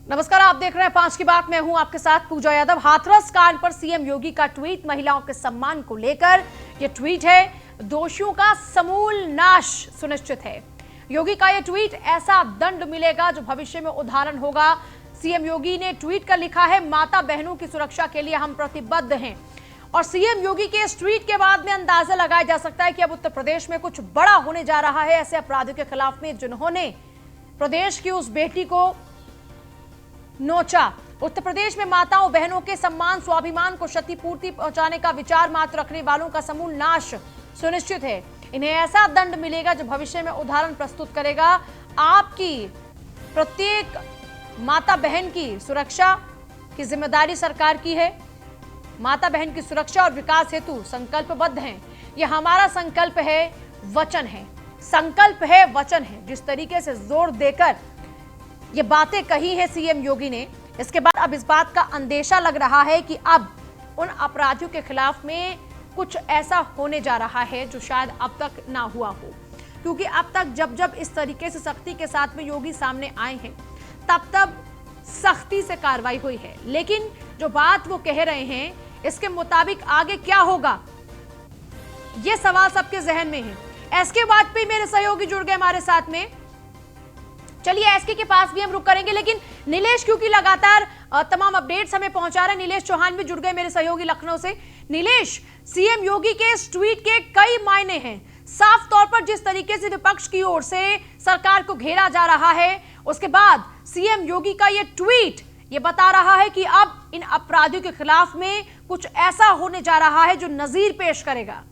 नमस्कार, आप देख रहे हैं 5 की बात। मैं हूं आपके साथ पूजा यादव। हाथरस कांड पर सीएम योगी का ट्वीट महिलाओं के सम्मान को लेकर। यह ट्वीट है, दोषियों का समूल नाश सुनिश्चित है। योगी का यह ट्वीट, ऐसा दंड मिलेगा जो भविष्य में उदाहरण होगा। सीएम योगी ने ट्वीट कर लिखा है, माता बहनों की सुरक्षा के लिए हम प्रतिबद्ध हैं। और सीएम योगी के इस ट्वीट के बाद में अंदाजा लगाया जा सकता है कि अब उत्तर प्रदेश में कुछ बड़ा होने जा रहा है ऐसे अपराधियों के खिलाफ में जिन्होंने प्रदेश की उस बेटी को नोचा। उत्तर प्रदेश में माताओं बहनों के सम्मान स्वाभिमान को क्षतिपूर्ति पहुंचाने का विचार मात्र रखने वालों का समूल नाश सुनिश्चित है। इन्हें ऐसा दंड मिलेगा जो भविष्य में उदाहरण प्रस्तुत करेगा। आपकी प्रत्येक माता बहन की सुरक्षा की जिम्मेदारी सरकार की है। माता बहन की सुरक्षा और विकास हेतु संकल्पबद्ध हैं। यह हमारा संकल्प है, वचन है। संकल्प है, वचन है। जिस तरीके से जोर देकर ये बातें कही है सीएम योगी ने, इसके बाद अब इस बात का अंदेशा लग रहा है कि अब उन अपराधियों के खिलाफ में कुछ ऐसा होने जा रहा है जो शायद अब तक ना हुआ हो। क्योंकि अब तक जब इस तरीके से सख्ती के साथ में योगी सामने आए हैं, तब सख्ती से कार्रवाई हुई है। लेकिन जो बात वो कह रहे हैं, इसके मुताबिक आगे क्या होगा, ये सवाल सबके जहन में है। एसके वाजपेयी मेरे सहयोगी जुड़ गए हमारे साथ में। चलिए एसके के पास भी हम रुक करेंगे, लेकिन नीलेश क्योंकि लगातार तमाम अपडेट्स हमें पहुंचा रहे हैं, नीलेश चौहान भी जुड़ गए मेरे सहयोगी लखनऊ से। नीलेश, सीएम योगी के इस ट्वीट के कई मायने हैं। साफ तौर पर जिस तरीके से विपक्ष की ओर से सरकार को घेरा जा रहा है, उसके बाद सीएम योगी का यह ट्वीट ये बता रहा है कि अब इन अपराधियों के खिलाफ में कुछ ऐसा होने जा रहा है जो नजीर पेश करेगा।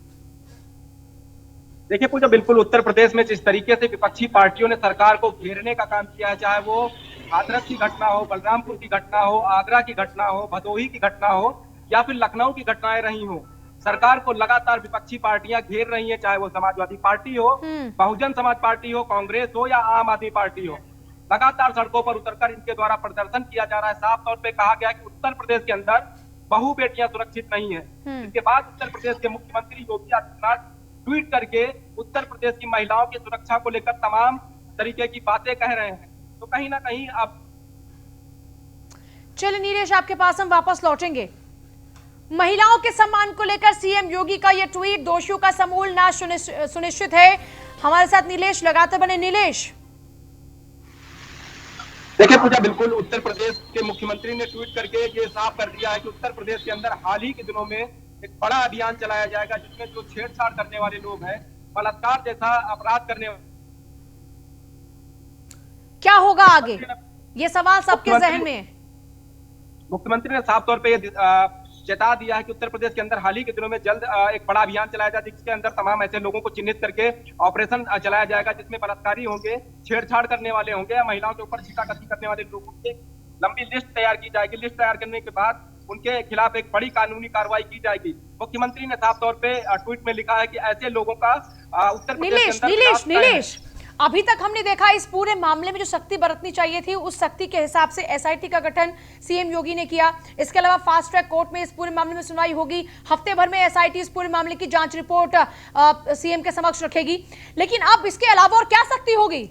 देखिए पूजा, बिल्कुल उत्तर प्रदेश में जिस तरीके से विपक्षी पार्टियों ने सरकार को घेरने का काम किया है, चाहे वो हाथरस की घटना हो, बलरामपुर की घटना हो, आगरा की घटना हो, भदोही की घटना हो या फिर लखनऊ की घटनाएं रही हो, सरकार को लगातार विपक्षी पार्टियां घेर रही हैं। चाहे वो समाजवादी पार्टी हो, बहुजन समाज पार्टी हो, कांग्रेस हो या आम आदमी पार्टी हो, लगातार सड़कों पर उतरकर इनके द्वारा प्रदर्शन किया जा रहा है। साफ तौर पर कहा गया कि उत्तर प्रदेश के अंदर बहु बेटियां सुरक्षित नहीं है। इसके बाद उत्तर प्रदेश के मुख्यमंत्री योगी आदित्यनाथ ट्वीट करके उत्तर प्रदेश की महिलाओं की सुरक्षा को लेकर तमाम तरीके की बातें कह रहे हैं। तो कहीं ना कहीं अब चलिए नीलेश, आपके पास हम वापस लौटेंगे। महिलाओं के सम्मान को लेकर सीएम योगी का यह ट्वीट, दोषियों का समूल नाश सुनिश्चित है। हमारे साथ नीलेश लगातार बने। नीलेश, देखिए पूजा, बिल्कुल उत्तर प्रदेश के मुख्यमंत्री ने ट्वीट करके ये साफ कर दिया है कि उत्तर प्रदेश के अंदर हाल ही के दिनों में एक बड़ा अभियान चलाया जाएगा जिसमें जो छेड़छाड़ करने वाले लोग हैं, बलात्कार जैसा अपराध करने, क्या होगा आगे, ये सवाल सबके जहन में है। मुख्यमंत्री ने साफ तौर पे ये चेता दिया है कि उत्तर प्रदेश के अंदर हाल ही के दिनों में जल्द एक बड़ा अभियान चलाया जाएगा जिसके अंदर तमाम ऐसे लोगों को चिन्हित करके ऑपरेशन चलाया जाएगा जिसमें बलात्कारी होंगे, छेड़छाड़ करने वाले होंगे या महिलाओं के ऊपर छींटाकशी करने वाले लोगों की लंबी लिस्ट तैयार की जाएगी। लिस्ट तैयार करने के बाद उनके खिलाफ एक बड़ी कानूनी कार्रवाई की जाएगी। मुख्यमंत्री ने साफ तौर पे ट्वीट में लिखा है कि ऐसे लोगों का उत्तर प्रदेश के अंदर नीलेश, अभी तक हमने देखा इस पूरे मामले में जो सख्ती बरतनी चाहिए थी, उस सख्ती के हिसाब से एसआईटी का गठन सीएम योगी ने किया। इसके अलावा फास्ट ट्रैक कोर्ट में इस पूरे मामले में सुनवाई होगी। हफ्ते भर में एसआईटी इस पूरे मामले की जांच रिपोर्ट सीएम के समक्ष रखेगी। लेकिन अब इसके अलावा और क्या सख्ती होगी?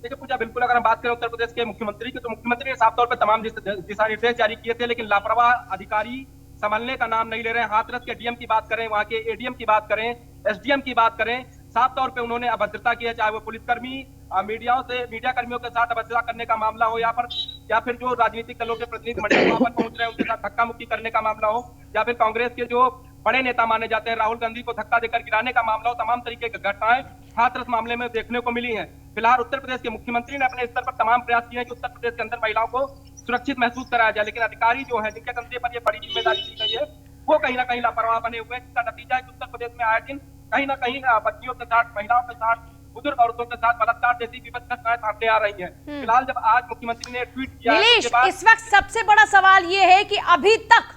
देखिए पूजा, बिल्कुल अगर हम बात करें उत्तर प्रदेश के मुख्यमंत्री की, तो मुख्यमंत्री ने साफ तौर पर तमाम दिशा निर्देश जारी किए थे, लेकिन लापरवाह अधिकारी संभलने का नाम नहीं ले रहे हैं। हाथरस के डीएम की बात करें, वहां के एडीएम की बात करें, एसडीएम की बात करें, साफ तौर पे उन्होंने अभद्रता की है। चाहे वो पुलिसकर्मी मीडिया कर्मियों के साथ अभद्रता करने का मामला हो, या फिर जो राजनीतिक दलों के प्रतिनिधि मंडल वहां पर पहुंच रहे हैं उनके साथ धक्का मुक्की करने का मामला हो, या फिर कांग्रेस के जो बड़े नेता माने जाते हैं राहुल गांधी को धक्का देकर गिराने का मामला हो, तमाम तरीके की घटनाएं हाथरस मामले में देखने को मिली हैं। फिलहाल उत्तर प्रदेश के मुख्यमंत्री ने अपने स्तर पर तमाम प्रयास किए हैं कि उत्तर प्रदेश के अंदर महिलाओं को सुरक्षित महसूस कराया जाए, लेकिन अधिकारी जो है जिनके कंधे पर ये बड़ी जिम्मेदारी दी गई है, वो कहीं ना कहीं लापरवाह बने हुए हैं, जिसका नतीजा है कि उत्तर प्रदेश में आए दिन कहीं ना कहीं बच्चियों के साथ, महिलाओं के साथ, बुजुर्ग औरतों के साथ बलात्कार जैसी विपत्त घटनाएं सामने आ रही हैं। फिलहाल जब आज मुख्यमंत्री ने ट्वीट किया, इस वक्त सबसे बड़ा सवाल ये है कि अभी तक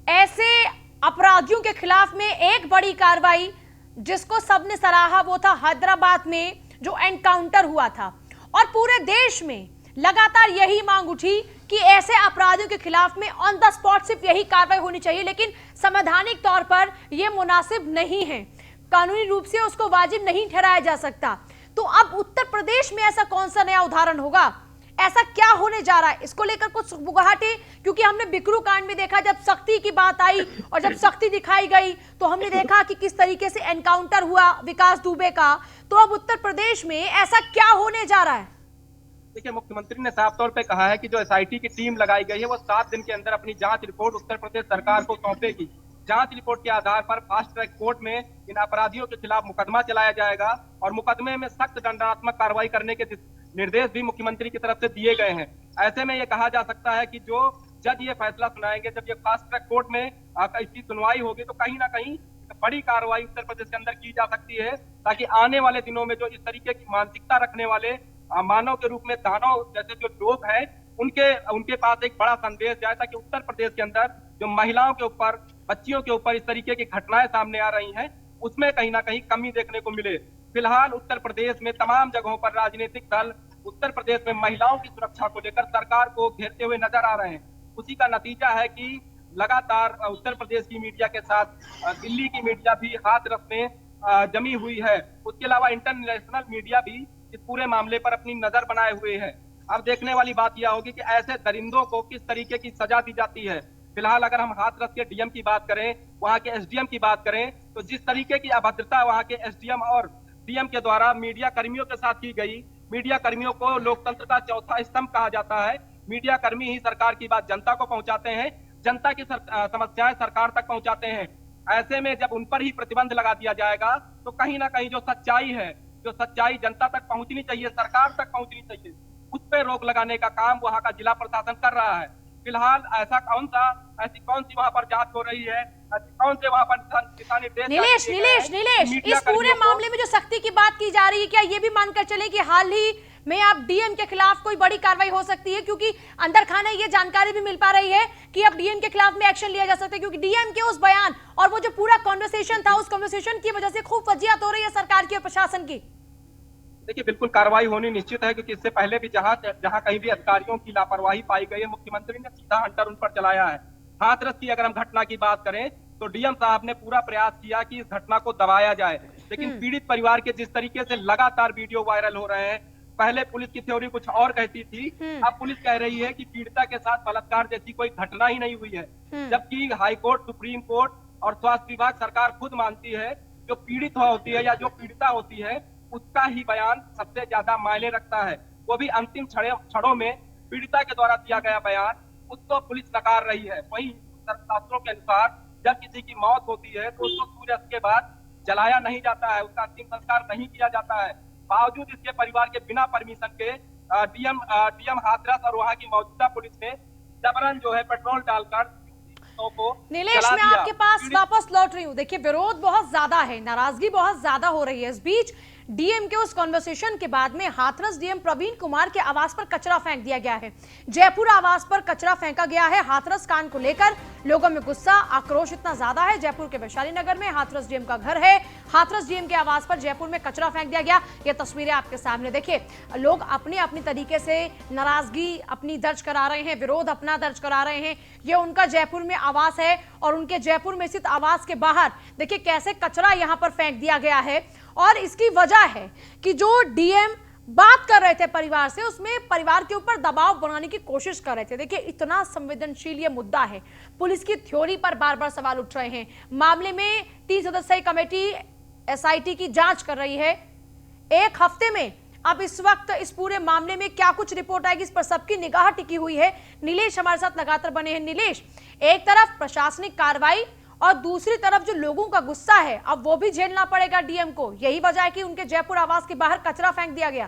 ऐसे अपराधियों के खिलाफ में एक बड़ी कार्रवाई जिसको सबने सराहा, वो था हैदराबाद में जो एनकाउंटर हुआ था। और पूरे देश में लगातार यही मांग उठी कि ऐसे अपराधियों के खिलाफ में ऑन द स्पॉट सिर्फ यही कार्रवाई होनी चाहिए, लेकिन संवैधानिक तौर पर यह मुनासिब नहीं है, कानूनी रूप से उसको वाजिब नहीं ठहराया जा सकता। तो अब उत्तर प्रदेश में ऐसा कौन सा नया उदाहरण होगा ऐसा क्या होने जा रहा है, इसको लेकर कुछ बुगाहट है? क्योंकि हमने बिकरू कांड में देखा, जब सख्ती की बात आई और जब सख्ती दिखाई गई तो हमने देखा कि किस तरीके से एनकाउंटर हुआ विकास दुबे का। तो अब उत्तर प्रदेश में ऐसा क्या होने जा रहा है? देखिए, मुख्यमंत्री ने साफ तौर पे कहा है कि जो एसआईटी की टीम लगाई गई है वो 7 दिन के अंदर अपनी जांच रिपोर्ट उत्तर प्रदेश सरकार को सौंपेगी। जांच रिपोर्ट के आधार पर फास्ट ट्रैक कोर्ट में इन अपराधियों के खिलाफ मुकदमा चलाया जाएगा और मुकदमे में सख्त दंडात्मक कार्रवाई करने के निर्देश भी मुख्यमंत्री की तरफ से दिए गए हैं। ऐसे में ये कहा जा सकता है कि जो जज ये फैसला सुनाएंगे, जब ये फास्ट ट्रैक कोर्ट में इसकी सुनवाई होगी, तो कहीं ना कहीं बड़ी कार्रवाई उत्तर प्रदेश के अंदर की जा सकती है, ताकि आने वाले दिनों में जो इस तरीके की मानसिकता रखने वाले मानव के रूप में दानव जैसे जो लोग हैं, उनके पास एक बड़ा संदेश जाए, ताकि उत्तर प्रदेश के अंदर जो महिलाओं के ऊपर, बच्चियों के ऊपर इस तरीके की घटनाएं सामने आ रही हैं, उसमें कहीं ना कहीं कमी देखने को मिले। फिलहाल उत्तर प्रदेश में तमाम जगहों पर राजनीतिक दल उत्तर प्रदेश में महिलाओं की सुरक्षा को लेकर सरकार को घेरते हुए नजर आ रहे हैं। उसी का नतीजा है कि लगातार उत्तर प्रदेश की मीडिया के साथ दिल्ली की मीडिया भी हाथरस में जमी हुई है। उसके अलावा इंटरनेशनल मीडिया भी इस पूरे मामले पर अपनी नजर बनाए हुए है। अब देखने वाली बात यह होगी कि ऐसे दरिंदों को किस तरीके की सजा दी जाती है। फिलहाल अगर हम हाथरस के डीएम की बात करें, वहां के एसडीएम की बात करें, तो जिस तरीके की अभद्रता वहां के एसडीएम और डीएम के द्वारा मीडिया कर्मियों के साथ की गई, मीडिया कर्मियों को लोकतंत्र का चौथा स्तंभ कहा जाता है। मीडिया कर्मी ही सरकार की बात जनता को पहुंचाते हैं, जनता की समस्याएं सरकार तक पहुंचाते हैं। ऐसे में जब उन पर ही प्रतिबंध लगा दिया जाएगा, तो कहीं ना कहीं जो सच्चाई है, जो सच्चाई जनता तक पहुंचनी चाहिए, सरकार तक पहुंचनी चाहिए, उस पर रोक लगाने का काम वहां का जिला प्रशासन कर रहा है। फिलहाल ऐसी कौन सी वहां पर जांच हो रही है, ऐसी कौन से वहां पर दिशा निर्देश? नीलेश, इस पूरे मामले में जो सख्ती की बात की जा रही है, क्या ये भी मानकर चले कि हाल ही में आप डीएम के खिलाफ कोई बड़ी कार्रवाई हो सकती है? क्योंकि अंदर खाने ये जानकारी भी मिल पा रही है कि अब डीएम के खिलाफ में एक्शन लिया जा सकता है, क्योंकि डीएम के उस बयान और वो जो पूरा कॉन्वर्सेशन था, उस कॉन्वर्सेशन की वजह से खूब फजियत हो रही है सरकार की और प्रशासन की। देखिए, बिल्कुल कार्रवाई होनी निश्चित है, क्योंकि इससे पहले भी जहां कहीं भी अधिकारियों की लापरवाही पाई गई है, मुख्यमंत्री ने सीधा हंटर उन पर चलाया है। हाथरस की अगर हम घटना की बात करें, तो डीएम साहब ने पूरा प्रयास किया कि इस घटना को दबाया जाए, लेकिन पीड़ित परिवार के जिस तरीके से लगातार वीडियो वायरल हो रहे हैं, पहले पुलिस की थ्योरी कुछ और कहती थी, अब पुलिस कह रही है कि पीड़िता के साथ बलात्कार जैसी कोई घटना ही नहीं हुई है, जबकि हाईकोर्ट, सुप्रीम कोर्ट और स्वास्थ्य विभाग, सरकार खुद मानती है जो पीड़ित होती है या जो पीड़िता होती है, उसका ही बयान सबसे ज्यादा मायने रखता है। वो भी अंतिम क्षणों में पीड़िता के द्वारा दिया गया बयान, उसको पुलिस नकार रही है। वहीं शास्त्रों के अनुसार जब किसी की मौत होती है तो उसको सूर्यास्त के बाद जलाया नहीं जाता है, उसका अंतिम संस्कार नहीं किया जाता है। बावजूद इसके परिवार के बिना परमिशन के डीएम हाथरस और वहां की मौजूदा पुलिस ने जबरन जो है पेट्रोल डालकर नीलेश, मैं आपके पास वापस लौट रही हूँ। देखिए, विरोध बहुत ज्यादा है, नाराजगी बहुत ज्यादा हो रही है। इस बीच डीएम के उस कॉन्वर्सेशन के बाद में हाथरस डीएम प्रवीण कुमार के आवास पर कचरा फेंक दिया गया है। जयपुर आवास पर कचरा फेंका गया है। हाथरस कांड को लेकर लोगों में गुस्सा, आक्रोश इतना ज्यादा है। जयपुर के वैशाली नगर में हाथरस डीएम का घर है, हाथरस डीएम के आवास पर जयपुर में कचरा फेंक दिया गया। ये तस्वीरें आपके सामने देखिए, लोग अपने अपनी तरीके से नाराजगी अपनी दर्ज करा रहे हैं, विरोध अपना दर्ज करा रहे हैं। ये उनका जयपुर में आवास है और उनके जयपुर में स्थित आवास के बाहर देखिए कैसे कचरा यहां पर फेंक दिया गया है। और इसकी वजह है कि जो डीएम बात कर रहे थे परिवार से, उसमें परिवार के ऊपर दबाव बनाने की कोशिश कर रहे थे। देखिए, इतना संवेदनशील ये मुद्दा है, पुलिस की थ्योरी पर बार बार सवाल उठ रहे हैं। मामले में 3 सदस्यीय कमेटी एसआईटी की जांच कर रही है। एक हफ्ते में अब इस वक्त इस पूरे मामले में क्या कुछ रिपोर्ट आएगी, इस पर सबकी निगाह टिकी हुई है। नीलेश हमारे साथ लगातार बने हैं। नीलेश, एक तरफ प्रशासनिक कार्रवाई और दूसरी तरफ जो लोगों का गुस्सा है, अब वो भी झेलना पड़ेगा डीएम को। यही वजह है कि उनके जयपुर आवास के बाहर कचरा फेंक दिया गया।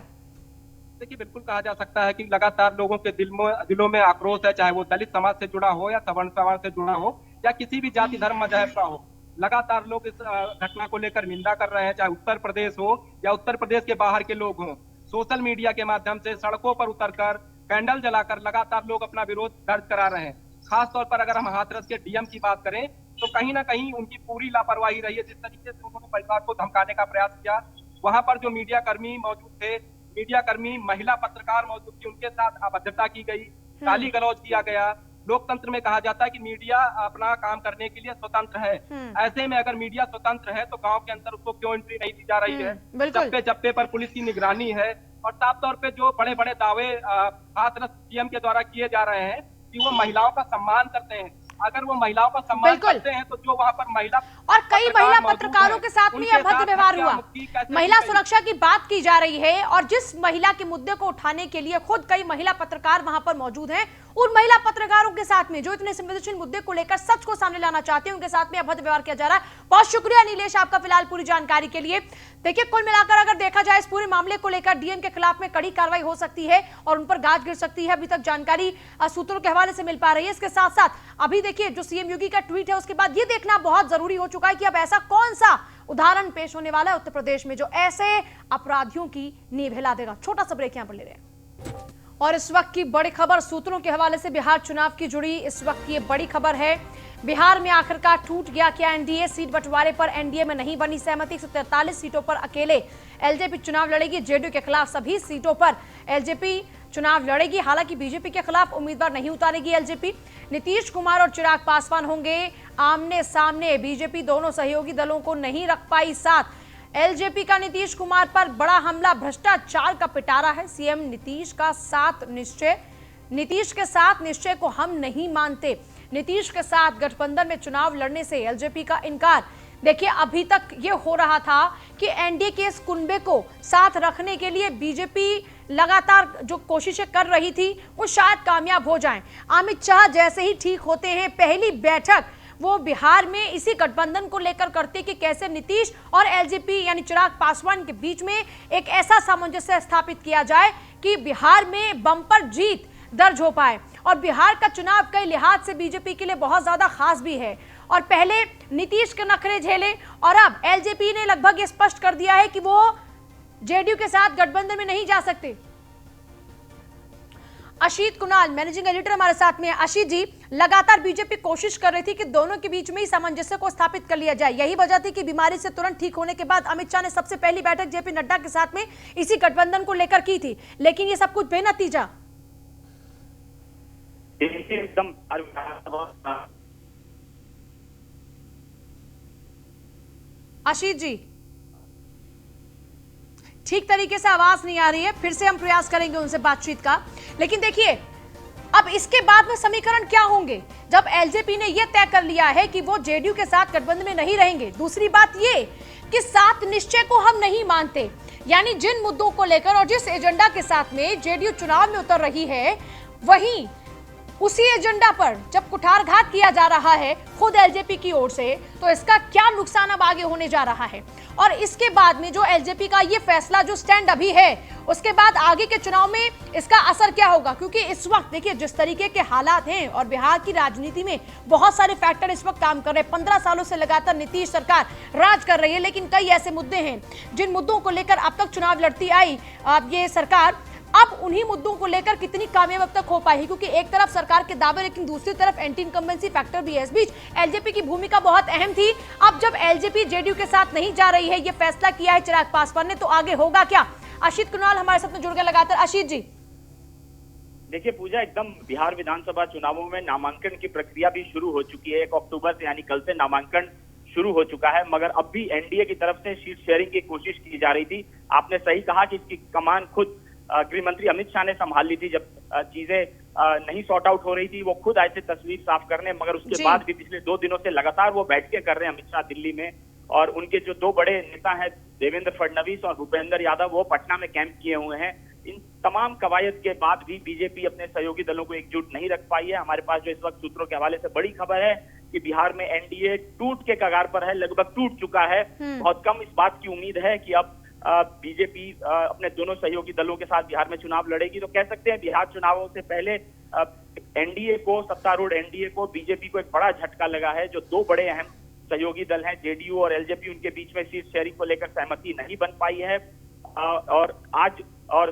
देखिए, बिल्कुल कहा जा सकता है कि लगातार लोगों के दिलों में आक्रोश है, चाहे वो दलित समाज से जुड़ा हो या सवर्ण समाज से जुड़ा हो या किसी भी जाति धर्म मजहब का हो। लगातार लोग इस घटना को लेकर निंदा कर रहे हैं, चाहे उत्तर प्रदेश हो या उत्तर प्रदेश के बाहर के लोग हों। सोशल मीडिया के माध्यम से सड़कों पर उतरकर, कैंडल जलाकर लगातार लोग अपना विरोध दर्ज करा रहे हैं। खासतौर पर अगर हम हाथरस के डीएम की बात करें, तो कहीं ना कहीं उनकी पूरी लापरवाही रही है। जिस तरीके से उन्होंने परिवार को धमकाने का प्रयास किया, वहां पर जो मीडिया कर्मी मौजूद थे, मीडिया कर्मी, महिला पत्रकार मौजूद थी, उनके साथ अभद्रता की गई, गाली गलौज किया गया। लोकतंत्र में कहा जाता है कि मीडिया अपना काम करने के लिए स्वतंत्र है। ऐसे में अगर मीडिया स्वतंत्र है, तो गांव के अंदर उसको क्यों एंट्री नहीं दी जा रही है? चप्पे चप्पे पर पुलिस की निगरानी है, और साफ तौर पे जो बड़े बड़े दावे हाथरस सीएम के द्वारा किए जा रहे हैं कि वो महिलाओं का सम्मान करते हैं। अगर वो महिलाओं का सम्मान करते हैं तो जो वहां पर महिला और कई महिला पत्रकारों के साथ में यह अभद्र व्यवहार हुआ। महिला सुरक्षा की बात की जा रही है और जिस महिला के मुद्दे को उठाने के लिए खुद कई महिला पत्रकार वहां पर मौजूद हैं, उन महिला पत्रकारों के साथ में जो इतने संवेदनशील मुद्दे को लेकर सच को सामने लाना चाहते हैं, उनके साथ में अभद्र व्यवहार किया जा रहा है। बहुत शुक्रिया नीलेश आपका फिलहाल पूरी जानकारी के लिए। देखिए, कुल मिलाकर अगर देखा जाए इस पूरे मामले को लेकर डीएम के खिलाफ में कड़ी कार्रवाई हो सकती है और उन पर गाज गिर सकती है। अभी तक जानकारी सूत्रों के हवाले से मिल पा रही है। इसके साथ साथ अभी देखिए जो सीएम योगी का ट्वीट है उसके बाद ये देखना बहुत जरूरी हो चुका है कि अब ऐसा कौन सा उदाहरण पेश होने वाला है उत्तर प्रदेश में जो ऐसे अपराधियों की नींव हिला देगा। छोटा सा ब्रेक यहां पर ले रहे हैं और इस वक्त की बड़ी खबर सूत्रों के हवाले से बिहार चुनाव की जुड़ी इस वक्त की ये बड़ी खबर है। बिहार में आखिरकार टूट गया क्या एनडीए? सीट बंटवारे पर एनडीए में नहीं बनी सहमति। 143 सीटों पर अकेले एलजेपी चुनाव लड़ेगी। जेडीयू के खिलाफ सभी सीटों पर एलजेपी चुनाव लड़ेगी। हालांकि बीजेपी के खिलाफ उम्मीदवार नहीं उतारेगी एलजेपी। नीतीश कुमार और चिराग पासवान होंगे आमने सामने। बीजेपी दोनों सहयोगी दलों को नहीं रख पाई साथ। एलजेपी का नीतीश कुमार पर बड़ा हमला, भ्रष्टाचार का पिटारा है। सीएम नीतीश के साथ निश्चय को हम नहीं मानते। नीतीश के साथ गठबंधन में चुनाव लड़ने से एलजेपी का इनकार। देखिए, अभी तक ये हो रहा था कि एनडीए के इस कुनबे को साथ रखने के लिए बीजेपी लगातार जो कोशिशें कर रही थी वो शायद कामयाब हो जाएं। अमित शाह जैसे ही ठीक होते हैं, पहली बैठक वो बिहार में इसी गठबंधन को लेकर करते कि कैसे नीतीश और एलजेपी यानी चिराग पासवान के बीच में एक ऐसा सामंजस्य स्थापित किया जाए कि बिहार में बम्पर जीत दर्ज हो पाए। और बिहार का चुनाव कई लिहाज से बीजेपी के लिए बहुत ज्यादा खास भी है। और पहले नीतीश के नखरे झेले और अब एलजेपी ने लगभग ये स्पष्ट कर दिया है कि वो जेडीयू के साथ गठबंधन में नहीं जा सकते। अशीत कुणाल मैनेजिंग एडिटर हमारे साथ में है। अशीत जी, लगातार बीजेपी कोशिश कर रही थी कि दोनों के बीच में ही सामंजस्य को स्थापित कर लिया जाए। यही वजह थी कि बीमारी से तुरंत ठीक होने के बाद अमित शाह ने सबसे पहली बैठक जेपी नड्डा के साथ में इसी गठबंधन को लेकर की थी, लेकिन ये सब कुछ बेनतीजा। एकदम अशीत जी, ठीक तरीके से आवाज नहीं आ रही है, फिर से हम प्रयास करेंगे उनसे बातचीत का। लेकिन देखिए, अब इसके बाद में समीकरण क्या होंगे जब एलजेपी ने यह तय कर लिया है कि वो जेडीयू के साथ गठबंधन में नहीं रहेंगे। दूसरी बात ये कि सात निश्चय को हम नहीं मानते, यानी जिन मुद्दों को लेकर और जिस एजेंडा के साथ में जेडीयू चुनाव में उतर रही है, वहीं उसी एजेंडा पर जब कुठारघात किया जा रहा है खुद एलजेपी की ओर से, तो इसका क्या नुकसान अब आगे होने जा रहा है। और इसके बाद में जो एलजेपी का ये फैसला जो स्टैंड अभी है, उसके बाद आगे के चुनाव में इसका असर क्या होगा। क्योंकि इस वक्त देखिए जिस तरीके के हालात हैं और बिहार की राजनीति में बहुत सारे फैक्टर इस वक्त काम कर रहे हैं। 15 सालों से लगातार नीतीश सरकार राज कर रही है, लेकिन कई ऐसे मुद्दे हैं जिन मुद्दों को लेकर अब तक चुनाव लड़ती आई ये सरकार, अब उन्हीं मुद्दों को लेकर कितनी कामयाब अब तक हो पाई। क्योंकि एक तरफ सरकार के दावे, लेकिन दूसरी तरफ एंटी इनकम्बेंसी फैक्टर भी है। इस बीच एलजेपी की भूमिका बहुत अहम थी। अब जब एलजेपी जेडीयू के साथ नहीं जा रही है, ये फैसला किया है चिराग पासवान ने, तो आगे होगा क्या। अशीत कुणाल हमारे साथ में जुड़ गए लगातार। अशीत जी, देखिए पूजा, एकदम बिहार विधानसभा चुनावों में नामांकन की प्रक्रिया भी शुरू हो चुकी है। 1 अक्टूबर से यानी कल से नामांकन शुरू हो चुका है, मगर अब भी एनडीए की तरफ से सीट शेयरिंग की कोशिश की जा रही थी। आपने सही कहा कि इसकी कमान खुद गृह मंत्री अमित शाह ने संभाल ली थी। जब चीजें नहीं सॉर्ट आउट हो रही थी, वो खुद आए थे तस्वीर साफ करने, मगर उसके बाद भी पिछले 2 दिनों से लगातार वो बैठकें कर रहे हैं अमित शाह दिल्ली में। और उनके जो 2 बड़े नेता हैं देवेंद्र फडणवीस और भूपेंद्र यादव, वो पटना में कैंप किए हुए हैं। इन तमाम कवायद के बाद भी बीजेपी अपने सहयोगी दलों को एकजुट नहीं रख पाई है। हमारे पास जो इस वक्त सूत्रों के हवाले से बड़ी खबर है कि बिहार में एनडीए टूट के कगार पर है, लगभग टूट चुका है। बहुत कम इस बात की उम्मीद है कि अब बीजेपी अपने दोनों सहयोगी दलों के साथ बिहार में चुनाव लड़ेगी। तो कह सकते हैं बिहार चुनावों से पहले एनडीए को, सत्तारूढ़ एनडीए को, बीजेपी को एक बड़ा झटका लगा है। जो 2 बड़े अहम सहयोगी दल हैं जेडीयू और एलजेपी, उनके बीच में सीट शेयरिंग को लेकर सहमति नहीं बन पाई है। और आज और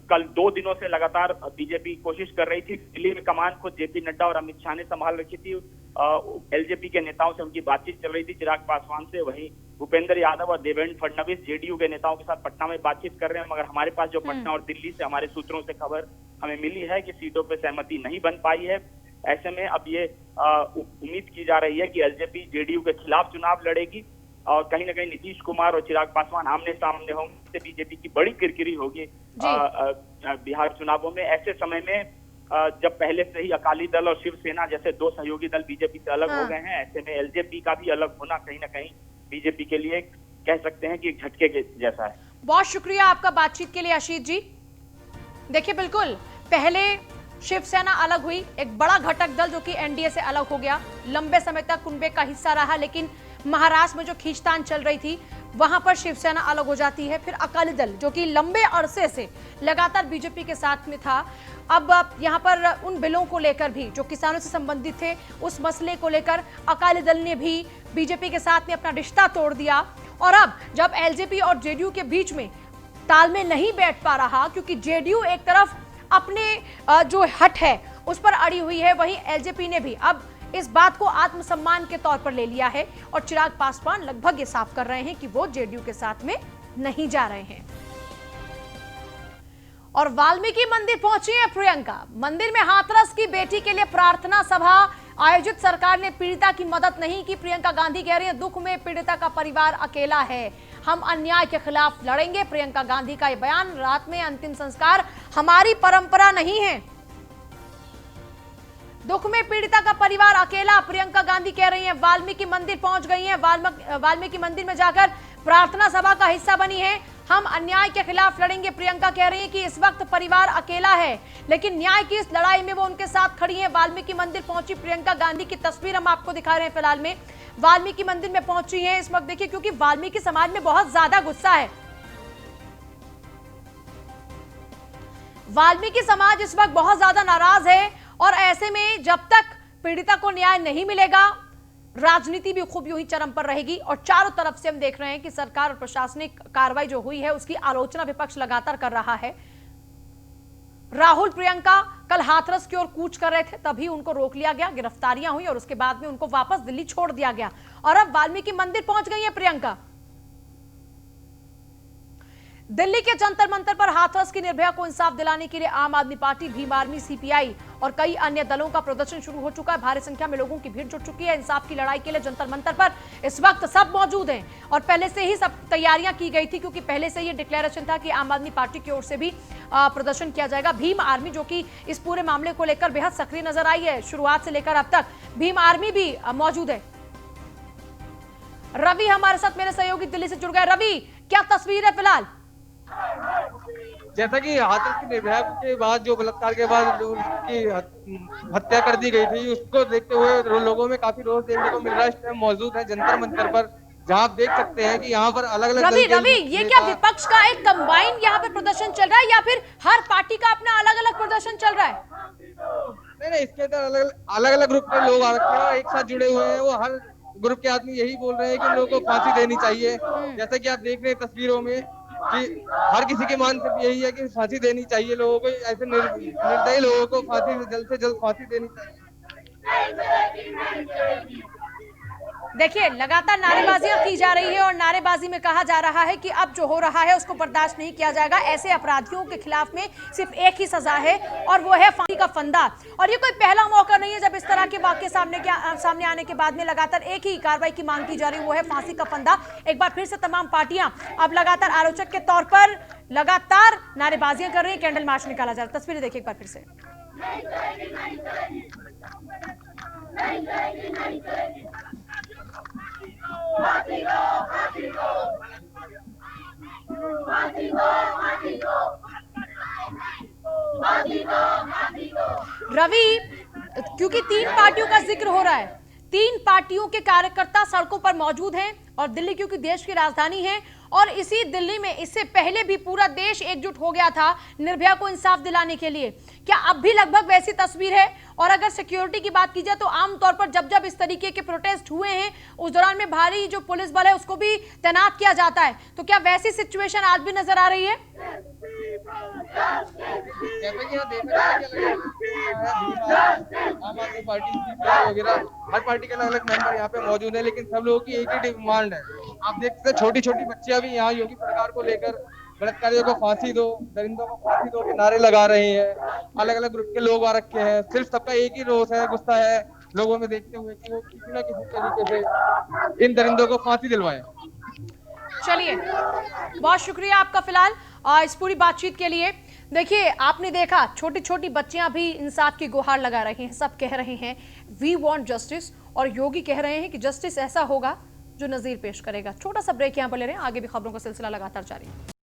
कल 2 दिनों से लगातार बीजेपी कोशिश कर रही थी। दिल्ली में कमान खुद जेपी नड्डा और अमित शाह ने संभाल रखी थी। एलजेपी के नेताओं से उनकी बातचीत चल रही थी चिराग पासवान से। वहीं भूपेंद्र यादव और देवेंद्र फडणवीस जेडीयू के नेताओं के साथ पटना में बातचीत कर रहे हैं। मगर हमारे पास जो पटना और दिल्ली से हमारे सूत्रों से खबर हमें मिली है कि सीटों पर सहमति नहीं बन पाई है। ऐसे में अब ये उम्मीद की जा रही है कि एलजेपी जेडीयू के खिलाफ चुनाव लड़ेगी और कहीं ना कहीं नीतीश कुमार और चिराग पासवान आमने सामने होंगे। बीजेपी की बड़ी किरकिरी होगी बिहार चुनावों में। ऐसे समय में जब पहले से ही अकाली दल और शिवसेना जैसे दो सहयोगी दल बीजेपी से अलग हो गए हैं, ऐसे में एलजेपी का भी अलग होना कहीं ना कहीं बीजेपी के लिए कह सकते हैं कि एक झटके के जैसा है। बहुत शुक्रिया आपका बातचीत के लिए आशीष जी। देखिए, बिल्कुल पहले शिवसेना अलग हुई, एक बड़ा घटक दल जो कि एनडीए से अलग हो गया, लंबे समय तक कुनबे का हिस्सा रहा, लेकिन महाराष्ट्र में जो खींचतान चल रही थी वहां पर शिवसेना अलग हो जाती है। फिर अकाली दल जो कि लंबे अरसे से लगातार बीजेपी के साथ में था, अब यहां पर उन बिलों को लेकर भी जो किसानों से संबंधित थे, उस मसले को लेकर अकाली दल ने भी बीजेपी के साथ में अपना रिश्ता तोड़ दिया। और अब जब एलजेपी और जेडीयू के बीच में तालमेल नहीं बैठ पा रहा, क्योंकि जेडीयू एक तरफ अपने जो हट है उस पर अड़ी हुई है, वहीं एलजेपी ने भी अब इस बात को आत्मसम्मान के तौर पर ले लिया है और चिराग पासवान लगभग ये साफ कर रहे हैं कि वो जेडीयू के साथ में नहीं जा रहे हैं। और वाल्मीकि मंदिर पहुंची है प्रियंका। मंदिर में हाथरस की बेटी के लिए प्रार्थना सभा आयोजित। सरकार ने पीड़िता की मदद नहीं की। प्रियंका गांधी कह रही है, दुख में पीड़िता का परिवार अकेला है, हम अन्याय के खिलाफ लड़ेंगे। प्रियंका गांधी का यह बयान। रात में अंतिम संस्कार हमारी परंपरा नहीं है। दुख में पीड़िता का परिवार अकेला, प्रियंका गांधी कह रही हैं। वाल्मीकि मंदिर पहुंच गई हैं, वाल्मीकि मंदिर में जाकर प्रार्थना सभा का हिस्सा बनी है। हम अन्याय के खिलाफ लड़ेंगे। प्रियंका कह रही हैं कि इस वक्त परिवार अकेला है, लेकिन न्याय की इस लड़ाई में वो उनके साथ खड़ी हैं। वाल्मीकि मंदिर पहुंची प्रियंका गांधी की तस्वीर हम आपको दिखा रहे हैं फिलहाल में। वाल्मीकि मंदिर में पहुंची है इस वक्त। देखिए, क्योंकि वाल्मीकि समाज में बहुत ज्यादा गुस्सा है। वाल्मीकि समाज इस वक्त बहुत ज्यादा नाराज है और ऐसे में जब तक पीड़िता को न्याय नहीं मिलेगा, राजनीति भी खूब यूं ही चरम पर रहेगी। और चारों तरफ से हम देख रहे हैं कि सरकार और प्रशासनिक कार्रवाई जो हुई है उसकी आलोचना विपक्ष लगातार कर रहा है। राहुल प्रियंका कल हाथरस की ओर कूच कर रहे थे, तभी उनको रोक लिया गया, गिरफ्तारियां हुई और उसके बाद में उनको वापस दिल्ली छोड़ दिया गया। और अब वाल्मीकि मंदिर पहुंच गई है प्रियंका। दिल्ली के जंतर मंतर पर हाथरस की निर्भया को इंसाफ दिलाने के लिए आम आदमी पार्टी, भीम आर्मी, सीपीआई और कई अन्य दलों का प्रदर्शन शुरू हो चुका है। भारी संख्या में लोगों की भीड़ जुट चुकी है। इंसाफ की लड़ाई के लिए जंतर मंतर पर इस वक्त सब मौजूद हैं और पहले से ही सब तैयारियां की गई थी, क्योंकि पहले से ये डिक्लेरेशन था कि आम आदमी पार्टी की ओर से भी प्रदर्शन किया जाएगा। भीम आर्मी जो कि इस पूरे मामले को लेकर बेहद सक्रिय नजर आई है शुरुआत से लेकर अब तक, भीम आर्मी भी मौजूद है। रवि हमारे साथ मेरे सहयोगी दिल्ली से जुड़ गए। रवि, क्या तस्वीर है फिलहाल? जैसा कि हाथरस की निर्भया के बाद जो बलात्कार के बाद उसकी हत्या कर दी गई थी, उसको देखते हुए लोगों में काफी रोष देखने को मिल रहा है। इस टाइम मौजूद है जंतर मंतर पर, जहां आप देख सकते हैं कि यहाँ पर अलग अलग रवि, ये क्या विपक्ष का एक कंबाइन यहाँ पे प्रदर्शन चल रहा है या फिर हर पार्टी का अपना अलग अलग प्रदर्शन चल रहा है? नहीं, इसके अंदर अलग अलग ग्रुप के लोग आ रखे हैं और एक साथ जुड़े हुए हैं। वो हर ग्रुप के आदमी यही बोल रहे हैं कि लोगों को फांसी देनी चाहिए। जैसा कि आप देख रहे हैं तस्वीरों में कि हर किसी की मांग सिर्फ यही है कि फांसी देनी चाहिए लोगों को। ऐसे निर्दयी लोगों को फांसी से जल्द फांसी देनी चाहिए। देखिए, लगातार नारेबाजियां की जा रही है और नारेबाजी में कहा जा रहा है कि अब जो हो रहा है उसको बर्दाश्त नहीं किया जाएगा। ऐसे अपराधियों के खिलाफ में सिर्फ एक ही सजा है और वो है फांसी का फंदा। और ये कोई पहला मौका नहीं है जब इस तरह के वाकये सामने आने के बाद में लगातार एक ही कार्रवाई की मांग की जा रही है, वो है फांसी का फंदा। एक बार फिर से तमाम पार्टियां अब लगातार आलोचक के तौर पर लगातार नारेबाजियां कर रही है। कैंडल मार्च निकाला जा रहा है। तस्वीरें देखिए एक बार फिर से। रवि, क्योंकि तीन पार्टियों का जिक्र हो रहा है, तीन पार्टियों के कार्यकर्ता सड़कों पर मौजूद हैं और दिल्ली क्योंकि देश की राजधानी है और इसी दिल्ली में इससे पहले भी पूरा देश एकजुट हो गया था निर्भया को इंसाफ दिलाने के लिए। क्या अब भी लगभग वैसी तस्वीर है? और अगर सिक्योरिटी की बात की जाए तो आमतौर पर जब जब इस तरीके के प्रोटेस्ट हुए हैं उस दौरान में भारी जो पुलिस बल है उसको भी तैनात किया जाता है, तो क्या वैसी सिचुएशन आज भी नजर आ रही है? जैसे कि यहाँ देख रहे हैं आम आदमी पार्टी वगैरह हर पार्टी के अलग अलग मेंबर यहाँ पे मौजूद है, लेकिन सब लोगों की एक ही डिमांड है। आप देखते हैं छोटी छोटी बच्चियां भी यहाँ योगी सरकार को लेकर बलात्कारियों को फांसी दो, दरिंदों को फांसी दो के नारे लगा रहे हैं। अलग अलग ग्रुप के लोग आ रखे हैं। सिर्फ सबका एक ही रोष है, गुस्सा है लोगों में देखते हुए कि वो किसी न किसी तरीके से इन दरिंदों को फांसी दिलवाए। चलिए, बहुत शुक्रिया आपका फिलहाल। इस पूरी बातचीत के लिए। देखिए, आपने देखा छोटी छोटी बच्चियां भी इंसाफ की गुहार लगा रही हैं, सब कह रहे हैं वी वांट जस्टिस, और योगी कह रहे हैं कि जस्टिस ऐसा होगा जो नजीर पेश करेगा। छोटा सा ब्रेक यहां पर ले रहे हैं, आगे भी खबरों का सिलसिला लगातार जारी है।